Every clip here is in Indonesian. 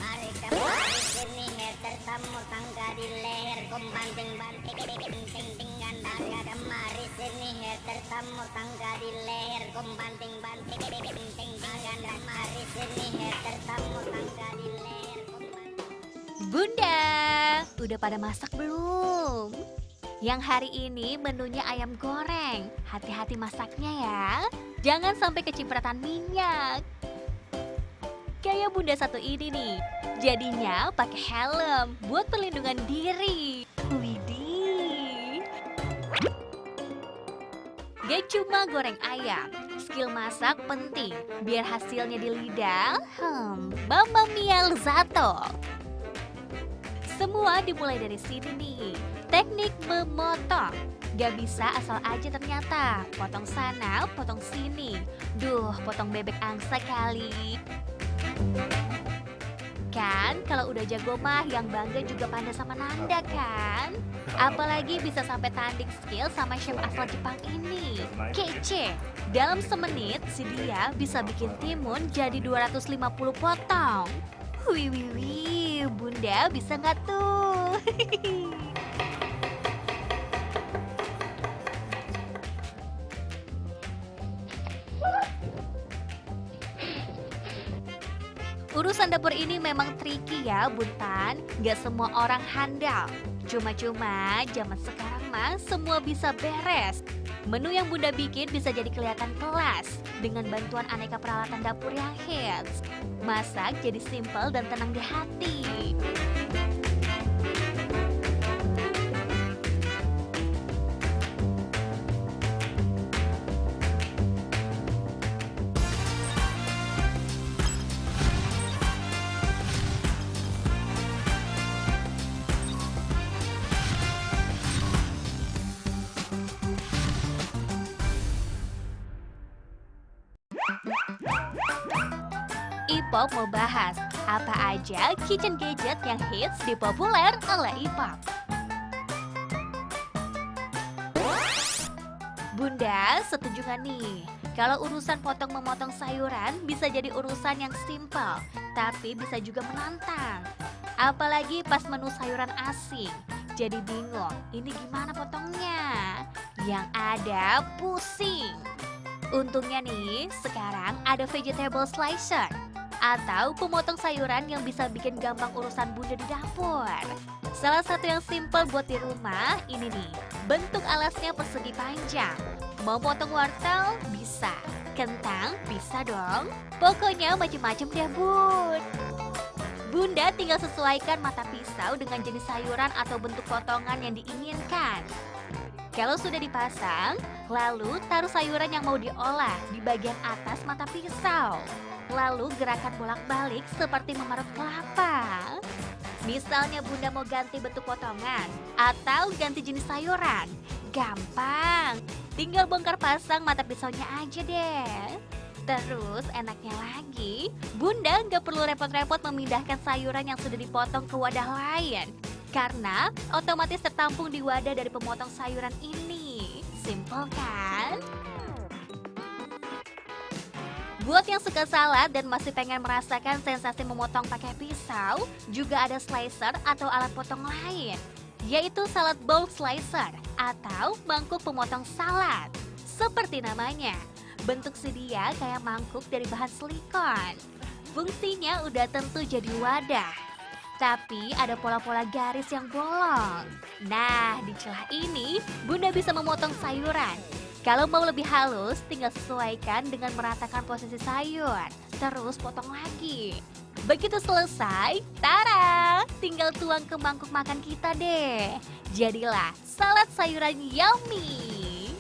Mari kemari sini tertamu tangga di leher kumbanting banting ting tingan daga kemari sini tertamu tangga di leher kumbanting banting ting tingan kemari sini tertamu tangga di leher kumbanting. Bunda, udah pada masak belum? Yang hari ini menunya ayam goreng. Hati-hati masaknya ya. Jangan sampai kecipratan minyak. Kayak bunda satu ini nih. Jadinya pakai helm buat perlindungan diri. Widih. Gak cuma goreng ayam, skill masak penting biar hasilnya di lidah. Mamma mia lezzato. Semua dimulai dari sini nih. Teknik memotong. Gak bisa asal aja ternyata. Potong sana, potong sini. Duh, potong bebek angsa kali. Kan kalau udah jago mah yang bangga juga Panda sama Nanda kan? Apalagi bisa sampai tanding skill sama chef asal Jepang ini. Kece. Dalam semenit si dia bisa bikin timun jadi 250 potong. Wih, wih, wih, bunda bisa nggak tuh? Urusan dapur ini memang tricky ya, Buntan. Gak semua orang handal. Cuma-cuma zaman sekarang mah semua bisa beres. Menu yang bunda bikin bisa jadi kelihatan kelas dengan bantuan aneka peralatan dapur yang hits. Masak jadi simple dan tenang di hati. Ipok mau bahas apa aja kitchen gadget yang hits di populer oleh Ipok. Bunda setuju gak nih? Kalau urusan potong-memotong sayuran bisa jadi urusan yang simple, tapi bisa juga menantang. Apalagi pas menu sayuran asing. Jadi bingung, ini gimana potongnya? Yang ada pusing. Untungnya nih, sekarang ada vegetable slicer atau pemotong sayuran yang bisa bikin gampang urusan bunda di dapur. Salah satu yang simple buat di rumah ini nih, bentuk alasnya persegi panjang. Mau potong wortel? Bisa. Kentang? Bisa dong. Pokoknya macem-macem deh bun. Bunda tinggal sesuaikan mata pisau dengan jenis sayuran atau bentuk potongan yang diinginkan. Kalau sudah dipasang, lalu taruh sayuran yang mau diolah di bagian atas mata pisau. Lalu gerakan bolak-balik seperti memarut kelapa. Misalnya bunda mau ganti bentuk potongan atau ganti jenis sayuran. Gampang, tinggal bongkar pasang mata pisaunya aja deh. Terus enaknya lagi, bunda nggak perlu repot-repot memindahkan sayuran yang sudah dipotong ke wadah lain. Karena otomatis tertampung di wadah dari pemotong sayuran ini. Simple kan? Buat yang suka salad dan masih pengen merasakan sensasi memotong pakai pisau, juga ada slicer atau alat potong lain, yaitu salad bowl slicer atau mangkuk pemotong salad. Seperti namanya, bentuk si dia kayak mangkuk dari bahan silikon. Fungsinya udah tentu jadi wadah, tapi ada pola-pola garis yang bolong. Nah, di celah ini, bunda bisa memotong sayuran. Kalau mau lebih halus, tinggal sesuaikan dengan meratakan posisi sayur. Terus potong lagi. Begitu selesai, tara! Tinggal tuang ke mangkuk makan kita deh. Jadilah salad sayuran yummy.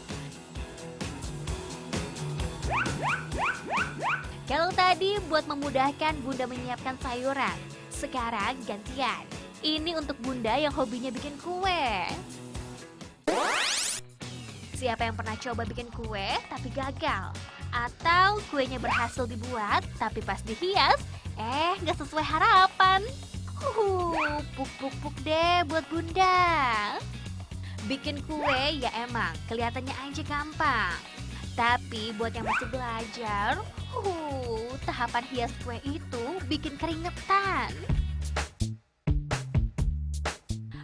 Kalau tadi buat memudahkan bunda menyiapkan sayuran, sekarang gantian. Ini untuk bunda yang hobinya bikin kue. Siapa yang pernah coba bikin kue tapi gagal? Atau kuenya berhasil dibuat tapi pas dihias, nggak sesuai harapan? Puk deh buat bunda. Bikin kue ya emang kelihatannya aja gampang. Tapi buat yang masih belajar, Tahapan hias kue itu bikin keringetan.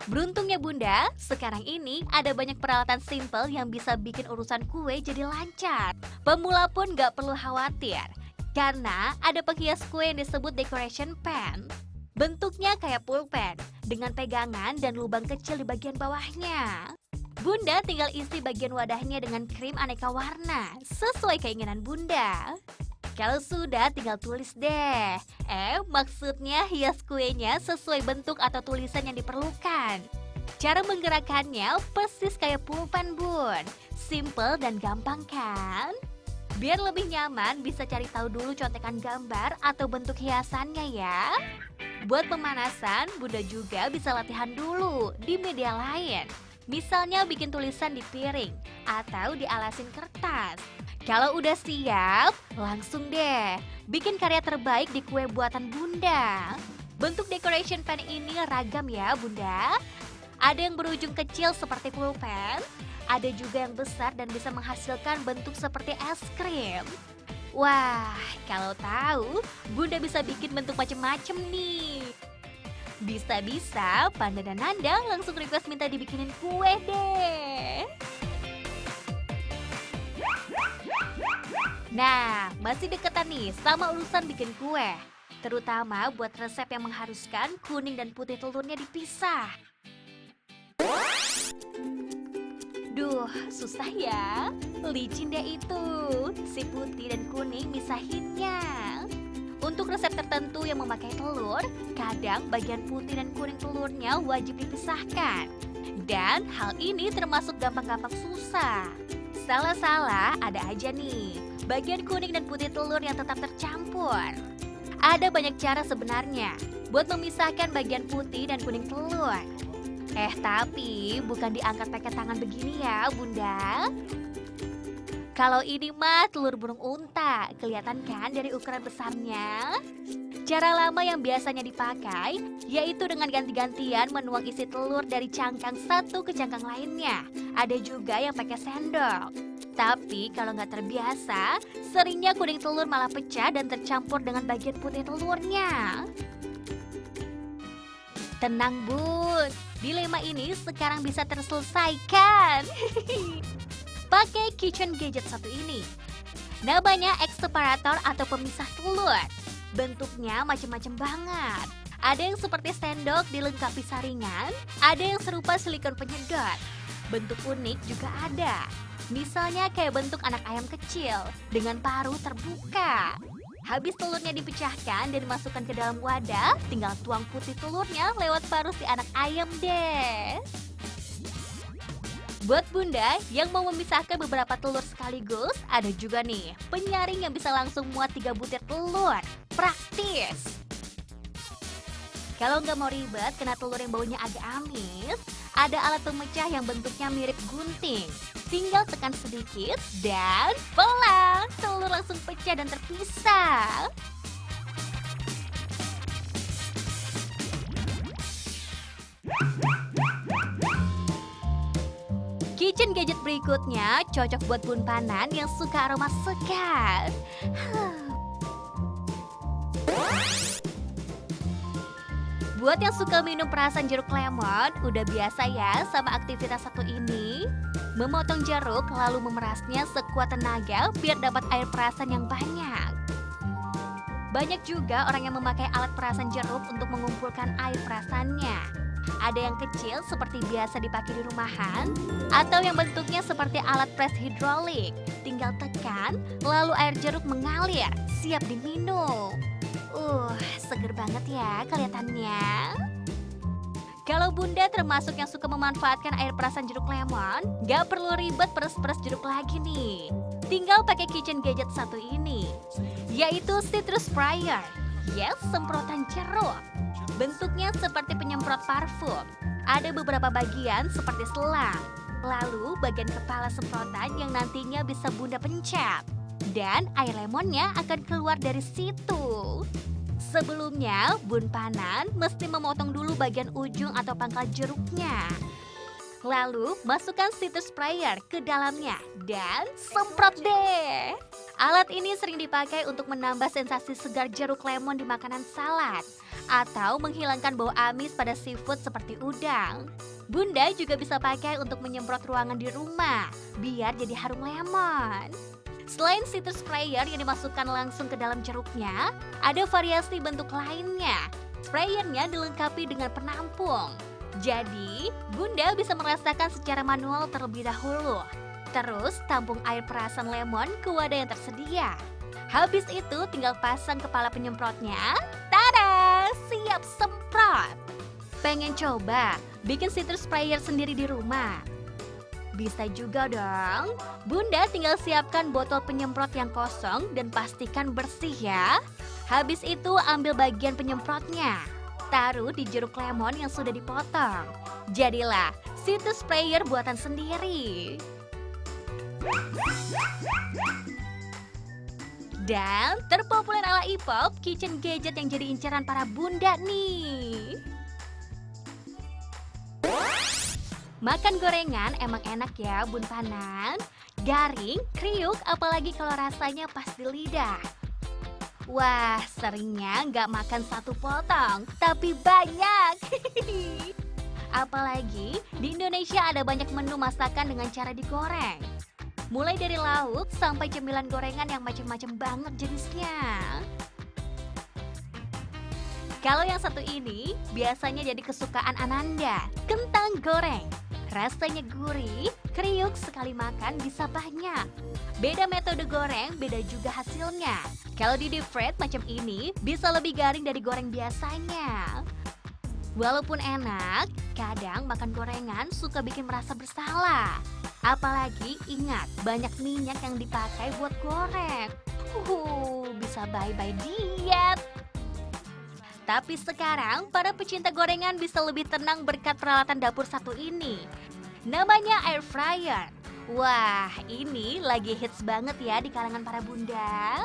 Beruntungnya Bunda, sekarang ini ada banyak peralatan simple yang bisa bikin urusan kue jadi lancar. Pemula pun gak perlu khawatir, karena ada penghias kue yang disebut decoration pan. Bentuknya kayak pulpen, dengan pegangan dan lubang kecil di bagian bawahnya. Bunda tinggal isi bagian wadahnya dengan krim aneka warna, sesuai keinginan Bunda. Kalau sudah, tinggal tulis deh. Maksudnya hias kuenya sesuai bentuk atau tulisan yang diperlukan. Cara menggerakkannya persis kayak pulpen Bun. Simple dan gampang kan? Biar lebih nyaman, bisa cari tahu dulu contekan gambar atau bentuk hiasannya ya. Buat pemanasan, Bunda juga bisa latihan dulu di media lain. Misalnya bikin tulisan di piring atau dialasin kertas. Kalau udah siap, langsung deh bikin karya terbaik di kue buatan Bunda. Bentuk decoration pan ini ragam ya Bunda. Ada yang berujung kecil seperti pulpen, ada juga yang besar dan bisa menghasilkan bentuk seperti es krim. Wah, kalau tahu, Bunda bisa bikin bentuk macem-macem nih. Bisa-bisa Panda dan Nanda langsung request minta dibikinin kue deh. Nah, masih deketan nih sama urusan bikin kue. Terutama buat resep yang mengharuskan kuning dan putih telurnya dipisah. Duh, susah ya. Licin deh itu, si putih dan kuning misahinnya. Untuk resep tertentu yang memakai telur, kadang bagian putih dan kuning telurnya wajib dipisahkan. Dan hal ini termasuk gampang-gampang susah. Salah-salah ada aja nih, bagian kuning dan putih telur yang tetap tercampur. Ada banyak cara sebenarnya buat memisahkan bagian putih dan kuning telur. Tapi bukan diangkat pakai tangan begini ya Bunda. Kalau ini mah telur burung unta, kelihatan kan dari ukuran besarnya? Cara lama yang biasanya dipakai, yaitu dengan ganti-gantian menuang isi telur dari cangkang satu ke cangkang lainnya. Ada juga yang pakai sendok. Tapi kalau nggak terbiasa, seringnya kuning telur malah pecah dan tercampur dengan bagian putih telurnya. Tenang Bun, dilema ini sekarang bisa terselesaikan. Pakai kitchen gadget satu ini. Namanya egg separator atau pemisah telur. Bentuknya macam-macam banget. Ada yang seperti sendok dilengkapi saringan, ada yang serupa silikon penyedot. Bentuk unik juga ada. Misalnya kayak bentuk anak ayam kecil dengan paruh terbuka. Habis telurnya dipecahkan dan dimasukkan ke dalam wadah, tinggal tuang putih telurnya lewat paruh si anak ayam deh. Buat Bunda yang mau memisahkan beberapa telur sekaligus, ada juga nih penyaring yang bisa langsung muat 3 butir telur. Praktis! Kalau nggak mau ribet kena telur yang baunya agak amis, ada alat pemecah yang bentuknya mirip gunting. Tinggal tekan sedikit dan voila! Telur langsung pecah dan terpisah. Kitchen gadget berikutnya cocok buat bun panan yang suka aroma segar. Buat yang suka minum perasan jeruk lemon, udah biasa ya sama aktivitas satu ini. Memotong jeruk lalu memerasnya sekuat tenaga biar dapat air perasan yang banyak. Banyak juga orang yang memakai alat perasan jeruk untuk mengumpulkan air perasannya. Ada yang kecil seperti biasa dipakai di rumahan, atau yang bentuknya seperti alat pres hidrolik. Tinggal tekan, lalu air jeruk mengalir, siap diminum. Seger banget ya kelihatannya. Kalau Bunda termasuk yang suka memanfaatkan air perasan jeruk lemon, gak perlu ribet peres-peres jeruk lagi nih. Tinggal pakai kitchen gadget satu ini, yaitu citrus sprayer. Yes, semprotan jeruk. Bentuknya seperti penyemprot parfum. Ada beberapa bagian seperti selang. Lalu bagian kepala semprotan yang nantinya bisa Bunda pencet. Dan air lemonnya akan keluar dari situ. Sebelumnya, bun panan mesti memotong dulu bagian ujung atau pangkal jeruknya. Lalu, masukkan citrus sprayer ke dalamnya dan semprot deh. Alat ini sering dipakai untuk menambah sensasi segar jeruk lemon di makanan salad atau menghilangkan bau amis pada seafood seperti udang. Bunda juga bisa pakai untuk menyemprot ruangan di rumah biar jadi harum lemon. Selain citrus sprayer yang dimasukkan langsung ke dalam jeruknya, ada variasi bentuk lainnya. Sprayernya dilengkapi dengan penampung. Jadi, Bunda bisa merasakan secara manual terlebih dahulu. Terus tampung air perasan lemon ke wadah yang tersedia. Habis itu tinggal pasang kepala penyemprotnya. Tada! Siap semprot! Pengen coba bikin citrus sprayer sendiri di rumah? Bisa juga dong. Bunda tinggal siapkan botol penyemprot yang kosong dan pastikan bersih ya. Habis itu ambil bagian penyemprotnya. Taruh di jeruk lemon yang sudah dipotong. Jadilah citrus sprayer buatan sendiri. Dan terpopuler ala E-pop, kitchen gadget yang jadi incaran para bunda nih. Makan gorengan emang enak ya bun Panan. Garing, kriuk, apalagi kalau rasanya pas di lidah. Wah, seringnya nggak makan satu potong, tapi banyak. Apalagi di Indonesia ada banyak menu masakan dengan cara digoreng. Mulai dari lauk sampai cemilan gorengan yang macam-macam banget jenisnya. Kalau yang satu ini biasanya jadi kesukaan Ananda, kentang goreng. Rasanya gurih, kriuk sekali makan bisa banyak. Beda metode goreng, beda juga hasilnya. Kalau di deep fried macam ini bisa lebih garing dari goreng biasanya. Walaupun enak, kadang makan gorengan suka bikin merasa bersalah. Apalagi ingat, banyak minyak yang dipakai buat goreng. Bisa bye-bye diet. Tapi sekarang, para pecinta gorengan bisa lebih tenang berkat peralatan dapur satu ini. Namanya air fryer. Wah, ini lagi hits banget ya di kalangan para bunda.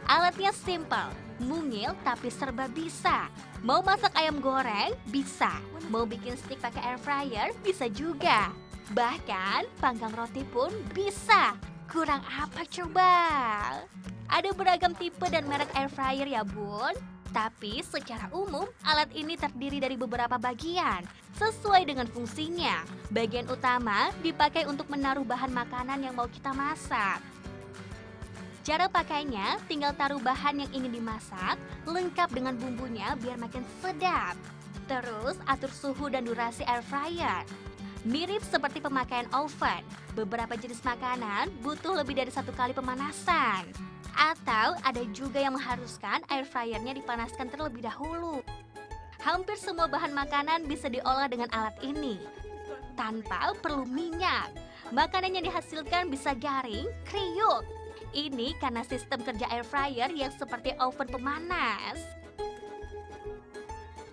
Alatnya simple, mungil tapi serba bisa. Mau masak ayam goreng? Bisa. Mau bikin steak pakai air fryer? Bisa juga. Bahkan panggang roti pun bisa. Kurang apa coba? Ada beragam tipe dan merek air fryer ya bun. Tapi secara umum alat ini terdiri dari beberapa bagian sesuai dengan fungsinya. Bagian utama dipakai untuk menaruh bahan makanan yang mau kita masak. Cara pakainya tinggal taruh bahan yang ingin dimasak lengkap dengan bumbunya biar makin sedap. Terus atur suhu dan durasi air fryer. Mirip seperti pemakaian oven, beberapa jenis makanan butuh lebih dari 1 kali pemanasan. Atau ada juga yang mengharuskan air fryernya dipanaskan terlebih dahulu. Hampir semua bahan makanan bisa diolah dengan alat ini. Tanpa perlu minyak, makanan yang dihasilkan bisa garing, kriuk. Ini karena sistem kerja air fryer yang seperti oven pemanas.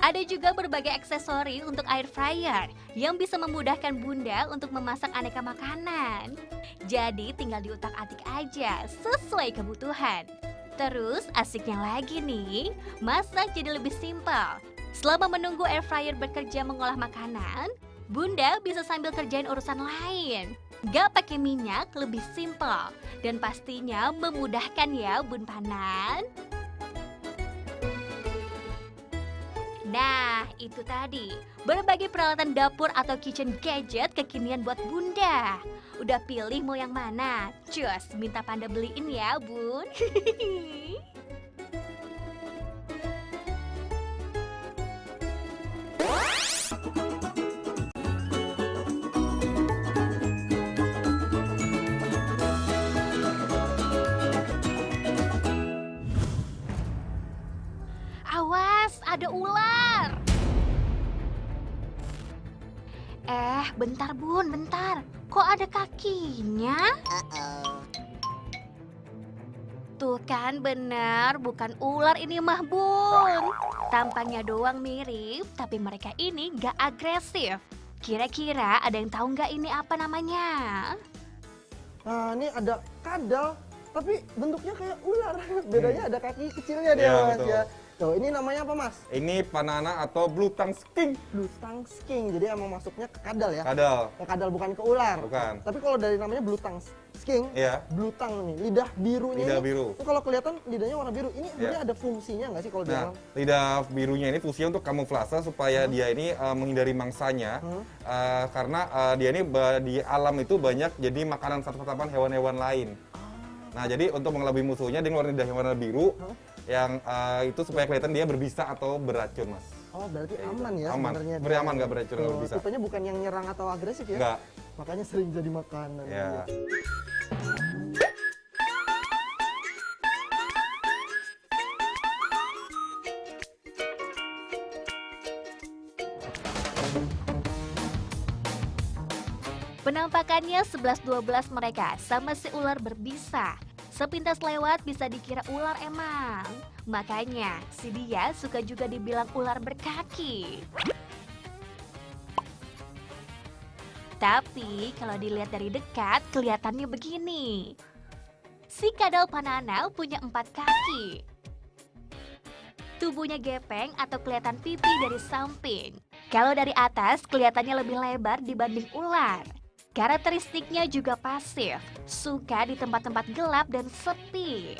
Ada juga berbagai aksesori untuk air fryer yang bisa memudahkan bunda untuk memasak aneka makanan. Jadi tinggal diutak-atik aja sesuai kebutuhan. Terus asiknya lagi nih, masak jadi lebih simpel. Selama menunggu air fryer bekerja mengolah makanan, bunda bisa sambil kerjain urusan lain. Gak pakai minyak, lebih simpel. Dan pastinya memudahkan ya bun Panan. Nah, itu tadi berbagai peralatan dapur atau kitchen gadget kekinian buat bunda. Udah pilih mau yang mana? Cus, minta Panda beliin ya, bun. Awas, ada ular. Bentar bun, bentar. Kok ada kakinya? Tuh kan bener, bukan ular ini mah bun. Tampangnya doang mirip, tapi mereka ini gak agresif. Kira-kira ada yang tahu nggak ini apa namanya? Nah, ini ada kadal, tapi bentuknya kayak ular. Bedanya ada kaki kecilnya dia, Mas betul. ya. Tuh, ini namanya apa Mas? Ini Panana atau Blue Tongue Skink. Blue tongue skink. Jadi emang masuknya ke kadal ya? Kadal. Ke kadal bukan ke ular. Bukan. Tapi kalau dari namanya blue tongue skink, Iya. blue tongue nih, lidah birunya. Lidah ini, biru. Itu kalau kelihatan lidahnya warna biru. Ini sebenarnya Iya. ada fungsinya nggak sih kalau di Nah, alam? lidah birunya ini fungsinya untuk kamuflase supaya dia ini menghindari mangsanya. Karena dia ini di alam itu banyak jadi makanan santap-santapan hewan-hewan lain. Nah, jadi untuk mengelabui musuhnya dia ngeluarin lidah yang warna biru yang itu supaya kelihatan dia berbisa atau beracun, Mas. Oh, berarti Kayak aman gitu. ya Aman. sebenarnya. Sebenarnya aman, nggak beracun, nggak Tuh, berbisa. tipenya bukan yang nyerang atau agresif ya? Enggak. Makanya sering jadi makanan. Ya. Penampakannya 11-12 mereka sama si ular berbisa. Sepintas lewat bisa dikira ular emang. Makanya si dia suka juga dibilang ular berkaki. Tapi kalau dilihat dari dekat kelihatannya begini. Si kadal Panana punya 4 kaki. Tubuhnya gepeng atau kelihatan pipi dari samping. Kalau dari atas kelihatannya lebih lebar dibanding ular. Karakteristiknya juga pasif, suka di tempat-tempat gelap dan sepi.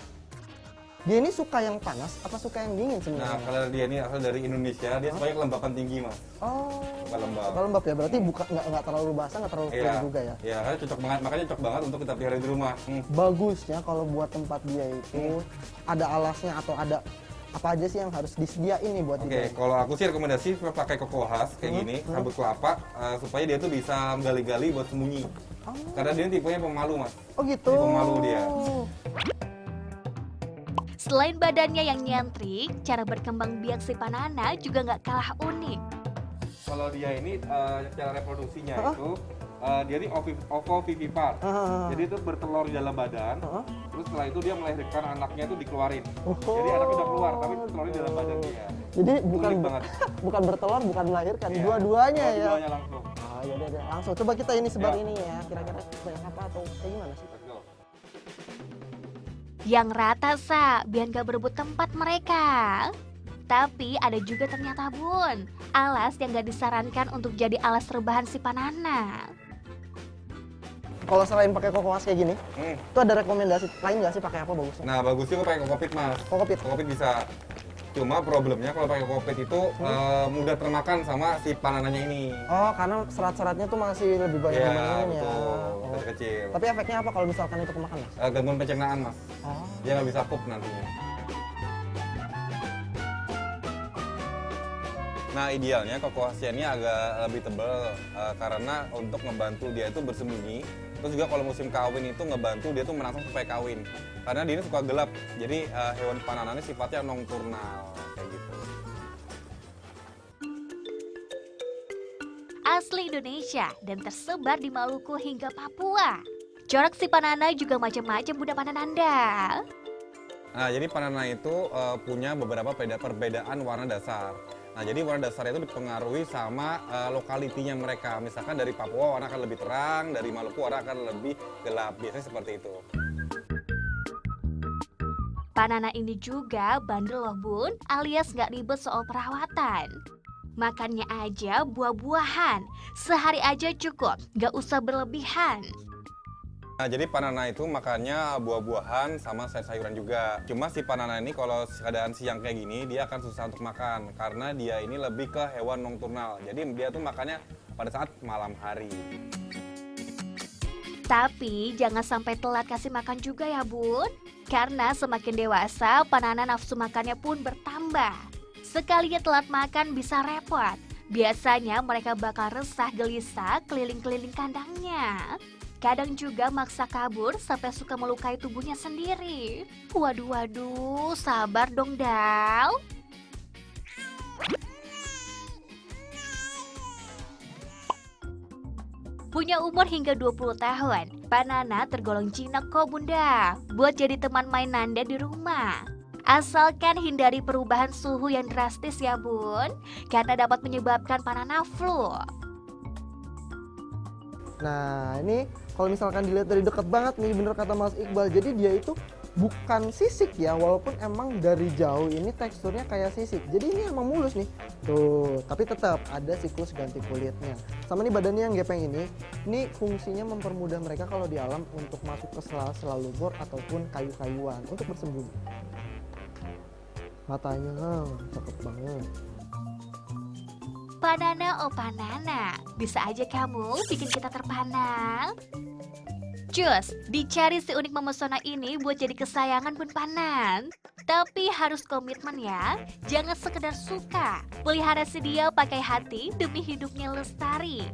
Dia ini suka yang panas apa suka yang dingin Nah, sebenarnya? kalau dia ini asal dari Indonesia, dia sukanya kelembapan tinggi, Mas. Oh, Suka lembab. suka lembab ya. Berarti nggak terlalu basah, nggak terlalu kering juga ya. Iya, karena cocok banget, makanya cocok banget untuk kita pelihara di rumah. Bagusnya kalau buat tempat dia itu ada alasnya atau ada apa aja sih yang harus disediain nih buat Oke, dia? kalau aku sih rekomendasi pakai koko khas kayak gini, sabut kelapa, supaya dia tuh bisa gali-gali buat sembunyi. Karena dia tipenya pemalu, Mas. Oh gitu. Ini pemalu dia. Selain badannya yang nyentrik, cara berkembang biak si Panana juga nggak kalah unik. Kalau dia ini cara reproduksinya itu dia ini ovovivipar. Jadi itu bertelur di dalam badan. Terus setelah itu dia melahirkan anaknya itu dikeluarin. Jadi anaknya udah keluar, tapi telurnya di dalam badan dia. Jadi bukan Unik banget. bukan bertelur, bukan melahirkan, Iya. dua-duanya ya. Dua-duanya langsung. Ah, yaudah deh, langsung coba kita ini sebar Ya. ini ya. Kira-kira banyak apa atau kayak gimana sih? Let's go. Yang rata sa, biar gak berebut tempat mereka. Tapi ada juga ternyata bun, alas yang gak disarankan untuk jadi alas rebahan si Panana. Kalau selain pakai kokos kayak gini, Hmm. itu ada rekomendasi lain nggak sih pakai apa bagusnya? Nah, bagusnya aku pakai kokopit, Mas. Kokopit. Kokopit bisa. Cuma problemnya kalau pakai kokopit itu mudah termakan sama si panananya ini. Oh, karena serat-seratnya tuh masih lebih banyak Iya, dibanding ini ya. betul. Oh. Kecil-kecil. Tapi efeknya apa kalau misalkan itu kemakan, Mas? Gangguan pencernaan, Mas. Oh. Dia nggak bisa pup nantinya. Nah, idealnya koko asiannya agak lebih tebal karena untuk ngebantu dia itu bersembunyi. Terus juga kalau musim kawin itu ngebantu dia tuh merangsang supaya kawin. Karena dia ini suka gelap. Jadi hewan pananannya sifatnya nokturnal kayak gitu. Asli Indonesia dan tersebar di Maluku hingga Papua. Corak si Panana juga macam-macam Bunda Panananda. Nah, jadi panana itu punya beberapa perbedaan warna dasar. Nah, jadi warna dasarnya itu dipengaruhi sama lokalitinya mereka. Misalkan dari Papua warna akan lebih terang, dari Maluku warna akan lebih gelap. Biasanya seperti itu. Panana ini juga bandel loh bun, alias nggak ribet soal perawatan. Makannya aja buah-buahan, sehari aja cukup, nggak usah berlebihan. Nah, jadi panana itu makannya buah-buahan sama sayur-sayuran juga. Cuma si panana ini kalau keadaan siang kayak gini, dia akan susah untuk makan. Karena dia ini lebih ke hewan nokturnal. Jadi dia tuh makannya pada saat malam hari. Tapi jangan sampai telat kasih makan juga ya bun. Karena semakin dewasa, panana nafsu makannya pun bertambah. Sekalinya telat makan bisa repot. Biasanya mereka bakal resah gelisah keliling-keliling kandangnya. Kadang juga maksa kabur sampai suka melukai tubuhnya sendiri. Waduh, sabar dong Dal. Punya umur hingga 20 tahun, Panana tergolong jinak kok bunda, buat jadi teman main Nanda di rumah. Asalkan hindari perubahan suhu yang drastis ya bun, karena dapat menyebabkan Panana flu. Nah, ini kalau misalkan dilihat dari dekat banget nih, bener kata Mas Iqbal. Jadi dia itu bukan sisik ya, walaupun emang dari jauh ini teksturnya kayak sisik. Jadi ini emang mulus nih. Tuh, tapi tetap ada siklus ganti kulitnya. Sama nih badannya yang gepeng ini fungsinya mempermudah mereka kalau di alam untuk masuk ke sela-sela lumpur ataupun kayu-kayuan untuk bersembunyi. Matanya cakep banget. Panana oh panana, bisa aja kamu bikin kita terpana. Cus, dicari si unik memesona ini buat jadi kesayangan Bun Panan. Tapi harus komitmen ya, jangan sekedar suka. Pelihara si dia pakai hati demi hidupnya lestari.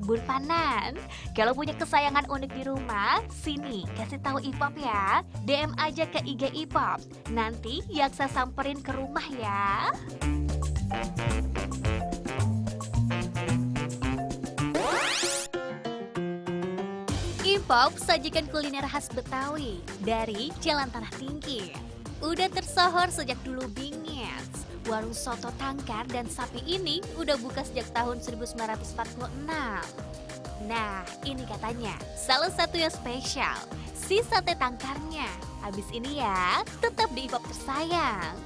Bun Panan, kalau punya kesayangan unik di rumah, sini kasih tahu Ipop ya. DM aja ke IG Ipop, nanti Yaksa samperin ke rumah ya. Ipop sajikan kuliner khas Betawi dari Jalan Tanah Tinggi. Udah tersohor sejak dulu bingit. Warung soto tangkar dan sapi ini udah buka sejak tahun 1946. Nah, ini katanya salah satu yang spesial, si sate tangkarnya. Habis ini ya, tetap di Ipop tersayang.